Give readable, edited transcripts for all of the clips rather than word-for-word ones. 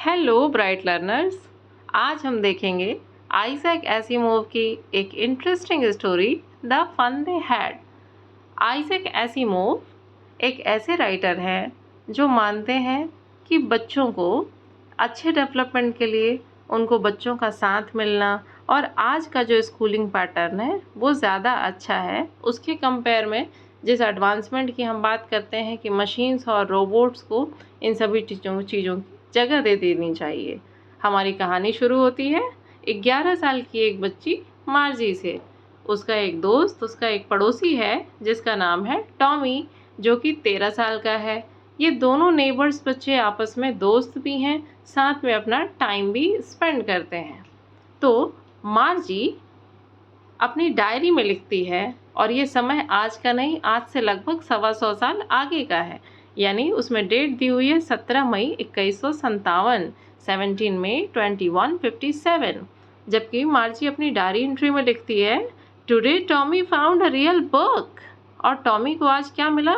Hello bright learners. आज हम देखेंगे आइजैक एसिमोव की एक interesting story, the fun they had. Isaac Asimov एक ऐसे राइटर हैं जो मानते हैं कि बच्चों को अच्छे डेवलपमेंट के लिए उनको बच्चों का साथ मिलना और आज का जो स्कूलिंग पैटर्न है वो ज़्यादा अच्छा है उसके कंपेयर में। जिस एडवांसमेंट की हम बात करते हैं कि मशीन्स और रोबोट्स को इन सभी चीज़ों की जगह दे देनी चाहिए। हमारी कहानी शुरू होती है 11 साल की एक बच्ची मार्जी से। उसका एक दोस्त, उसका एक पड़ोसी है जिसका नाम है टॉमी, जो कि 13 साल का है। ये दोनों नेबर्स बच्चे आपस में दोस्त भी हैं, साथ में अपना टाइम भी स्पेंड करते हैं। तो मार्जी अपनी डायरी में लिखती है और ये समय आज का नहीं, आज से लगभग 125 साल आगे का है। यानी उसमें डेट दी हुई है 17 मई 2157, 17 मई 2157। जबकि मार्जी अपनी डायरी एंट्री में लिखती है, today Tommy found a real book. और टॉमी को आज क्या मिला?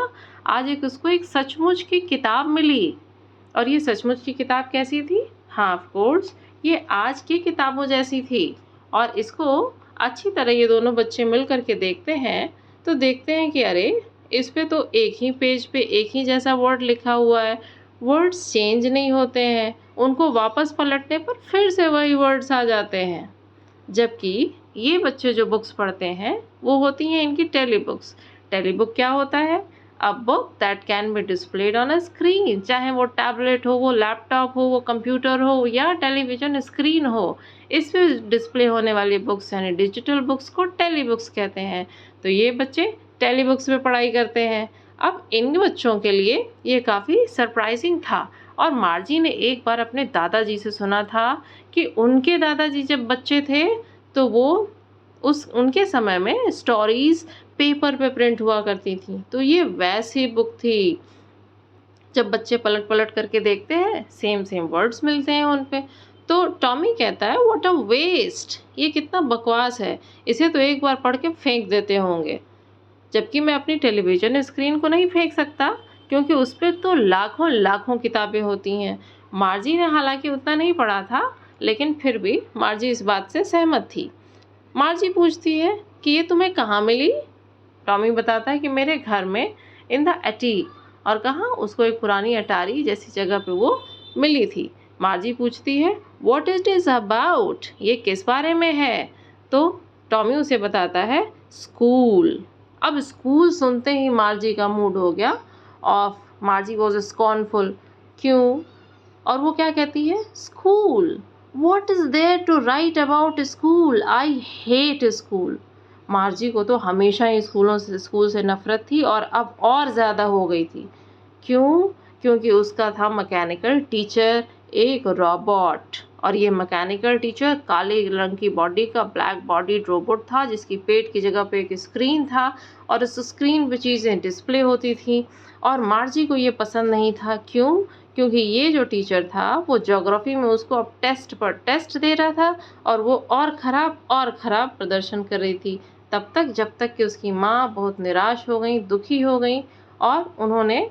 आज उसको एक सचमुच की किताब मिली। और ये सचमुच की किताब कैसी थी? हाँ, ऑफ कोर्स ये आज की किताबों जैसी थी। और इसको अच्छी तरह ये दोनों बच्चे मिल करके देखते हैं तो देखते हैं कि अरे इस पे तो एक ही पेज पे एक ही जैसा वर्ड लिखा हुआ है, वर्ड्स चेंज नहीं होते हैं। उनको वापस पलटने पर फिर से वही वर्ड्स आ जाते हैं। जबकि ये बच्चे जो बुक्स पढ़ते हैं वो होती हैं इनकी टेली बुक्स। टेली बुक क्या होता है? A book that can be displayed on a screen, चाहे वो टैबलेट हो, वो लैपटॉप हो, वो कंप्यूटर हो या टेलीविजन स्क्रीन हो। इस पे डिस्प्ले होने वाली बुक्स यानी डिजिटल बुक्स को टेली बुक्स कहते हैं। तो ये बच्चे टेली बुक्स पे पढ़ाई करते हैं। अब इन बच्चों के लिए ये काफ़ी सरप्राइजिंग था। और मार्जी ने एक बार अपने दादाजी से सुना था कि उनके दादाजी जब बच्चे थे तो वो उनके समय में स्टोरीज पेपर पे प्रिंट हुआ करती थी। तो ये वैसी बुक थी। जब बच्चे पलट पलट करके देखते हैं सेम सेम वर्ड्स मिलते हैं उन पे। तो टॉमी कहता है, व्हाट अ वेस्ट, ये कितना बकवास है, इसे तो एक बार पढ़ के फेंक देते होंगे। जबकि मैं अपनी टेलीविज़न स्क्रीन को नहीं फेंक सकता क्योंकि उस पर तो लाखों लाखों किताबें होती हैं। मार्जी ने हालांकि उतना नहीं पढ़ा था, लेकिन फिर भी मार्जी इस बात से सहमत थी। मार्जी पूछती है कि ये तुम्हें कहाँ मिली? टॉमी बताता है कि मेरे घर में, इन द एटीक। और कहाँ? उसको एक पुरानी अटारी जैसी जगह पे वो मिली थी। मार्जी पूछती है, व्हाट इट इज़ अबाउट, ये किस बारे में है? तो टॉमी उसे बताता है, स्कूल। अब स्कूल सुनते ही मार्जी का मूड हो गया ऑफ। मार्जी was scornful. क्यों? और वो क्या कहती है? School, what is there to write about school, I hate school. Margie को तो हमेशा ही स्कूल से नफरत थी और अब और ज़्यादा हो गई थी। क्यों? क्योंकि उसका था मैकेनिकल टीचर एक रोबोट। और ये मैकेनिकल टीचर काले रंग की बॉडी का ब्लैक बॉडी रोबोट था जिसकी पेट की जगह पे एक स्क्रीन था और उस स्क्रीन पे चीज़ें डिस्प्ले होती थी। और मार्जी को ये पसंद नहीं था। क्यों? क्योंकि ये जो टीचर था वो ज्योग्राफी में उसको अब टेस्ट पर टेस्ट दे रहा था और वो और ख़राब प्रदर्शन कर रही थी। तब तक जब तक कि उसकी माँ बहुत निराश हो गई, दुखी हो गई और उन्होंने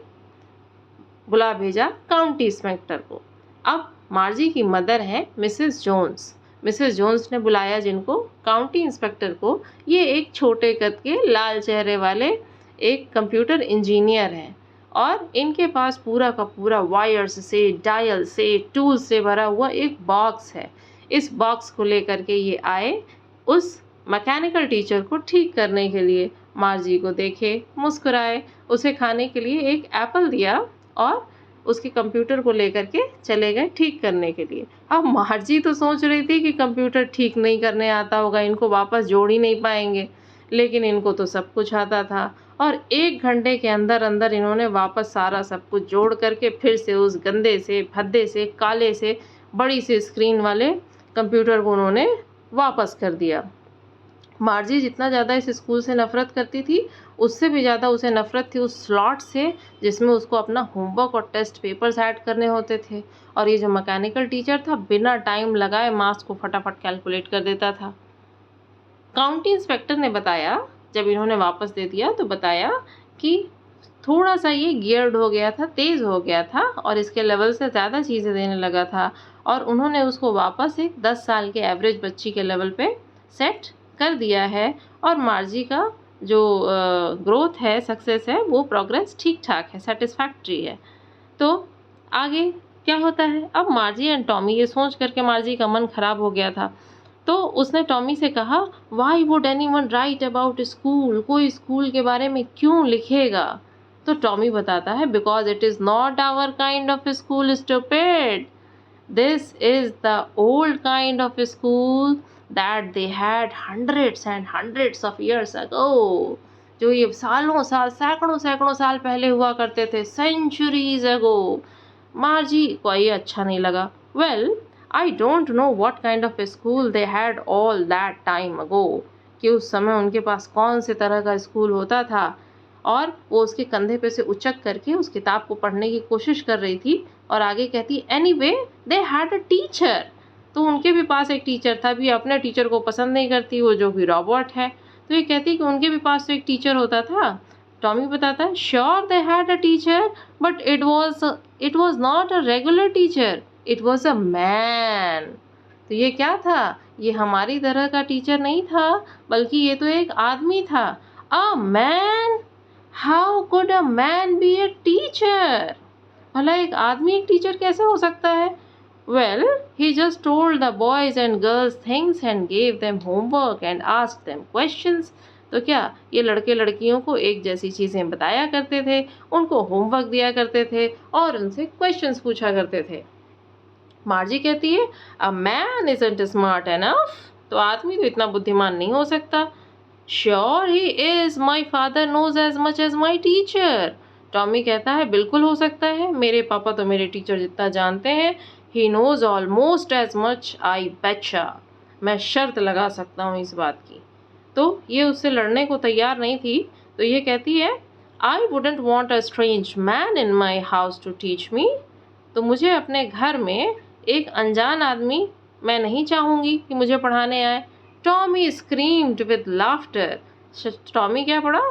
बुला भेजा काउंटी इंस्पेक्टर को। अब मार्जी की मदर है मिसेस जोन्स। मिसेस जोन्स ने बुलाया जिनको? काउंटी इंस्पेक्टर को। ये एक छोटे कद के लाल चेहरे वाले एक कंप्यूटर इंजीनियर हैं और इनके पास पूरा का पूरा वायर्स से, डायल से, टूल से भरा हुआ एक बॉक्स है। इस बॉक्स को लेकर के ये आए उस मैकेनिकल टीचर को ठीक करने के लिए। मार्जी को देखे, मुस्कुराए, उसे खाने के लिए एक एप्पल दिया और उसके कंप्यूटर को लेकर के चले गए ठीक करने के लिए। अब मार्जी तो सोच रही थी कि कंप्यूटर ठीक नहीं करने आता होगा, इनको वापस जोड़ ही नहीं पाएंगे, लेकिन इनको तो सब कुछ आता था। और 1 घंटे के अंदर अंदर इन्होंने वापस सारा सब कुछ जोड़ करके फिर से उस गंदे से, भद्दे से, काले से, बड़ी सी स्क्रीन वाले कंप्यूटर को उन्होंने वापस कर दिया। मार्जी जितना ज़्यादा इस स्कूल से नफ़रत करती थी उससे भी ज़्यादा उसे नफ़रत थी उस स्लॉट से जिसमें उसको अपना होमवर्क और टेस्ट पेपर्स ऐड करने होते थे। और ये जो मैकेनिकल टीचर था बिना टाइम लगाए मार्क्स को फटाफट कैलकुलेट कर देता था। काउंटी इंस्पेक्टर ने बताया, जब इन्होंने वापस दे दिया तो बताया कि थोड़ा सा ये गियर्ड हो गया था, तेज़ हो गया था और इसके लेवल से ज़्यादा चीज़ें देने लगा था और उन्होंने उसको वापस एक 10 साल के एवरेज बच्ची के लेवल पे सेट कर दिया है और मार्जी का जो ग्रोथ है, सक्सेस है, वो प्रोग्रेस ठीक-ठाक है, सैटिस्फैक्टरी है। तो आगे क्या होता है, अब मार्जी एंड टॉमी, ये सोच करके मार्जी का मन खराब हो गया था। तो उसने टॉमी से कहा, why would anyone write about school, कोई स्कूल के बारे में क्यों लिखेगा? तो टॉमी बताता है, because it is not our kind of school stupid, this is the old kind of school that they had hundreds and hundreds of years ago, जो ये सालों साल, सैकड़ों सैकड़ों साल पहले हुआ करते थे, सेंचुरीज अगो। मार्जी को ये अच्छा नहीं लगा। Well, I don't know what kind of school they had all that time ago, कि उस समय उनके पास कौन से तरह का स्कूल होता था। और वो उसके कंधे पे से उचक करके उस किताब को पढ़ने की कोशिश कर रही थी और आगे कहती, anyway they had a teacher, तो उनके भी पास एक टीचर था। भी अपने टीचर को पसंद नहीं करती वो, जो भी रॉबर्ट है। तो ये कहती कि उनके भी पास तो एक टीचर होता था। टॉमी बताता है, sure they had a teacher but it was not a regular teacher, it was a man. तो ये क्या था, ये हमारी तरह का टीचर नहीं था, बल्कि ये तो एक आदमी था। A man, how could a man be a teacher, भला एक आदमी एक टीचर कैसे हो सकता है? Well, he just told the boys and girls things and gave them homework and asked them questions. तो क्या ये लड़के लड़कियों को एक जैसी चीज़ें बताया करते थे, उनको होमवर्क दिया करते थे और उनसे क्वेश्चंस पूछा करते थे। मार्जी कहती है, a man isn't smart enough, तो आदमी तो इतना बुद्धिमान नहीं हो सकता। Sure he is, my father knows as much as my teacher. Tommy कहता है, बिल्कुल हो सकता है, मेरे पापा तो मेरे टीचर जितना जानते हैं। He knows almost as much, I bet, मैं शर्त लगा सकता हूँ इस बात की। तो ये उससे लड़ने को तैयार नहीं थी। तो ये कहती है, I wouldn't want a strange man in my house to teach me, तो मुझे अपने घर में एक अनजान आदमी मैं नहीं चाहूँगी कि मुझे पढ़ाने आए। Tommy screamed with laughter, Tommy क्या पड़ा,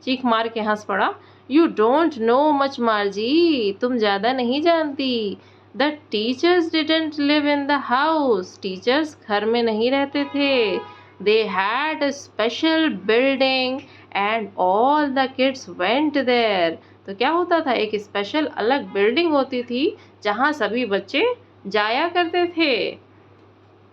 चीख मार के हंस पड़ा। You don't know much Margie, तुम ज़्यादा नहीं जानती। The teachers didn't live in the house, teachers घर में नहीं रहते थे। They had a special building and all the kids went there, तो क्या होता था, एक स्पेशल अलग बिल्डिंग होती थी जहाँ सभी बच्चे जाया करते थे।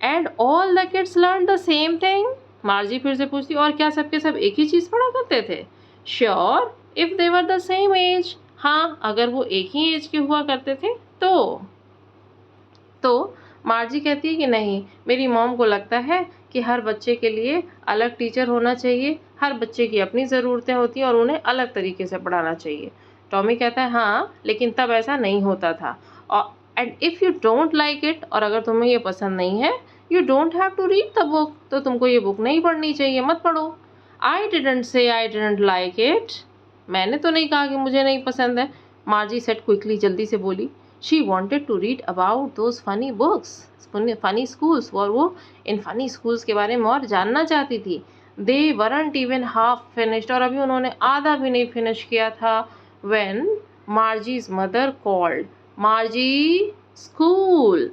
And all the kids learn the same thing, मार्जी फिर से पूछती, और क्या सबके सब एक ही चीज़ पढ़ा करते थे? Sure if they were the same age, हाँ अगर वो एक ही एज के हुआ करते थे तो मार्जी कहती है कि नहीं, मेरी मॉम को लगता है कि हर बच्चे के लिए अलग टीचर होना चाहिए, हर बच्चे की अपनी ज़रूरतें होती हैं और उन्हें अलग तरीके से पढ़ाना चाहिए। टॉमी कहता है, हाँ लेकिन तब ऐसा नहीं होता था। और and if you don't like it, और अगर तुम्हें ये पसंद नहीं है, you don't have to read the book, तो तुमको ये बुक नहीं पढ़नी चाहिए, मत पढ़ो। I didn't say I didn't like it, मैंने तो नहीं कहा कि मुझे नहीं पसंद है। मार्जी सेट क्विकली, जल्दी से बोली, she wanted to read about those funny books, funny schools, और वो इन फनी स्कूल्स के बारे में और जानना चाहती थी। They weren't even half finished, और अभी उन्होंने आधा भी नहीं फिनिश किया था। When Margie's mother called, Margie school,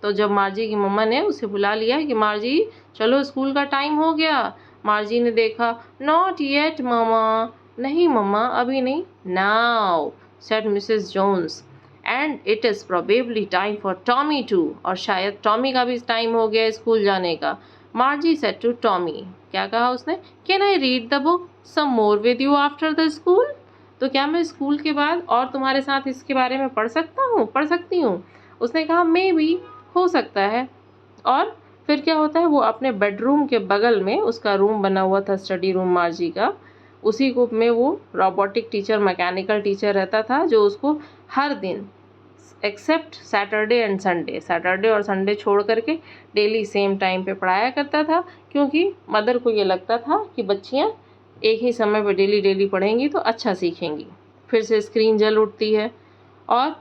तो जब मार्जी की मम्मा ने उसे बुला लिया कि मार्जी चलो स्कूल का टाइम हो गया, मार्जी ने देखा, नॉट येट मम्मा, नहीं मम्मा अभी नहीं। Now said Mrs Jones, and it is probably time for Tommy too, और शायद टॉमी का भी टाइम हो गया स्कूल जाने का। मार्जी सेड टू टॉमी, क्या कहा उसने, can I read the book some more with you after the school, तो क्या मैं स्कूल के बाद और तुम्हारे साथ इसके बारे में पढ़ सकती हूँ। उसने कहा, मे बी, हो सकता है। और फिर क्या होता है, वो अपने बेडरूम के बगल में उसका रूम बना हुआ था, स्टडी रूम मार्जी का, उसी को में वो रोबोटिक टीचर, मैकेनिकल टीचर रहता था, जो उसको हर दिन except Saturday and Sunday, Saturday और संडे छोड़ करके डेली सेम टाइम पे पढ़ाया करता था, क्योंकि मदर को ये लगता था कि बच्चियाँ एक ही समय पे डेली पढ़ेंगी तो अच्छा सीखेंगी। फिर से स्क्रीन जल उठती है और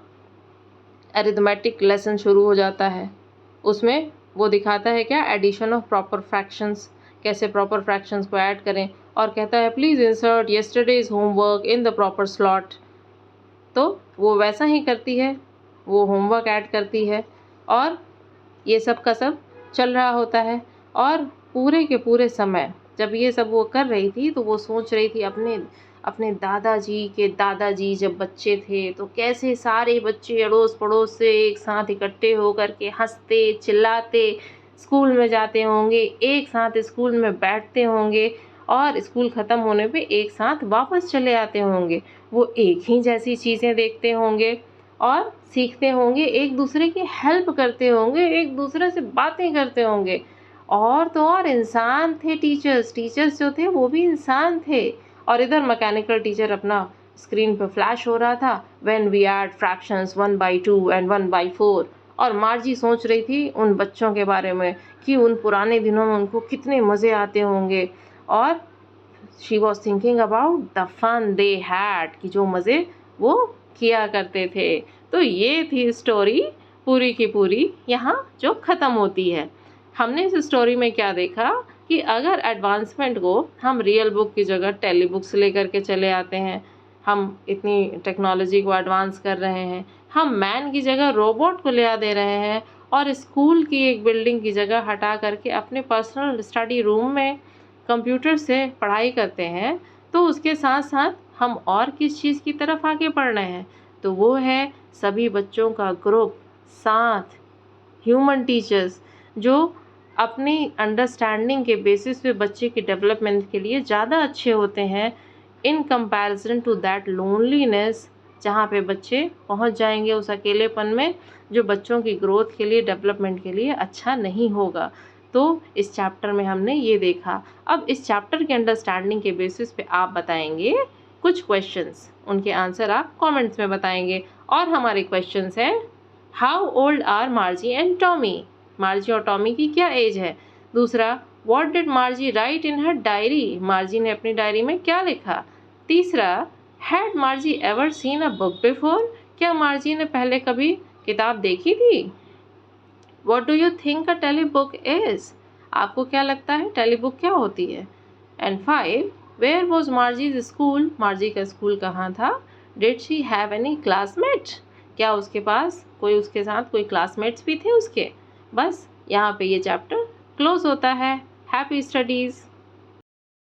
अरिथमेटिक लेसन शुरू हो जाता है। उसमें वो दिखाता है क्या, एडिशन ऑफ प्रॉपर फ्रैक्शंस, कैसे प्रॉपर फ्रैक्शंस को ऐड करें। और कहता है please insert yesterday's homework in the proper slot. तो वो वैसा ही करती है, वो होमवर्क ऐड करती है और ये सब का सब चल रहा होता है। और पूरे के पूरे समय जब ये सब वो कर रही थी तो वो सोच रही थी अपने अपने दादाजी के दादाजी जब बच्चे थे तो कैसे सारे बच्चे अड़ोस पड़ोस से एक साथ इकट्ठे होकर के हंसते चिल्लाते स्कूल में जाते होंगे, एक साथ स्कूल में बैठते होंगे और स्कूल ख़त्म होने पे एक साथ वापस चले आते होंगे। वो एक ही जैसी चीज़ें देखते होंगे और सीखते होंगे, एक दूसरे की हेल्प करते होंगे, एक दूसरे से बातें करते होंगे। और तो और इंसान थे टीचर्स जो थे वो भी इंसान थे। और इधर मैकेनिकल टीचर अपना स्क्रीन पे फ्लैश हो रहा था, when we add fractions 1/2 and 1/4। और मार्जी सोच रही थी उन बच्चों के बारे में कि उन पुराने दिनों में उनको कितने मज़े आते होंगे। और she was thinking about the fun they had, कि जो मज़े वो किया करते थे। तो ये थी स्टोरी पूरी की पूरी यहाँ जो ख़त्म होती है। हमने इस स्टोरी में क्या देखा कि अगर एडवांसमेंट को हम रियल बुक की जगह टेली बुक्स लेकर के चले आते हैं, हम इतनी टेक्नोलॉजी को एडवांस कर रहे हैं, हम मैन की जगह रोबोट को ले आ दे रहे हैं और स्कूल की एक बिल्डिंग की जगह हटा करके अपने पर्सनल स्टडी रूम में कंप्यूटर से पढ़ाई करते हैं, तो उसके साथ साथ हम और किस चीज़ की तरफ आगे बढ़ रहे हैं, तो वो है सभी बच्चों का ग्रुप साथ, ह्यूमन टीचर्स जो अपनी अंडरस्टैंडिंग के बेसिस पे बच्चे के डेवलपमेंट के लिए ज़्यादा अच्छे होते हैं in comparison to that loneliness, जहाँ पे बच्चे पहुँच जाएंगे उस अकेलेपन में जो बच्चों की ग्रोथ के लिए डेवलपमेंट के लिए अच्छा नहीं होगा। तो इस चैप्टर में हमने ये देखा। अब इस चैप्टर के अंडरस्टैंडिंग के बेसिस पे आप बताएंगे कुछ क्वेश्चंस, उनके आंसर आप कमेंट्स में बताएंगे। और हमारे क्वेश्चंस हैं, how old are Margie and Tommy, Margie और टॉमी की क्या एज है। दूसरा, what did Margie write in her diary, Margie ने अपनी डायरी में क्या लिखा। तीसरा, had Margie ever seen a book before, क्या मार्जी ने पहले कभी किताब देखी थी। What do you think a telly book is, आपको क्या लगता है टेली बुक क्या होती है। एंड 5, वेयर वॉज मार्जीज स्कूल, मार्जी का स्कूल कहाँ था। Did she have any classmate, क्या उसके पास कोई उसके साथ कोई क्लासमेट्स भी थे उसके। बस यहाँ पे ये चैप्टर क्लोज होता है। Happy studies.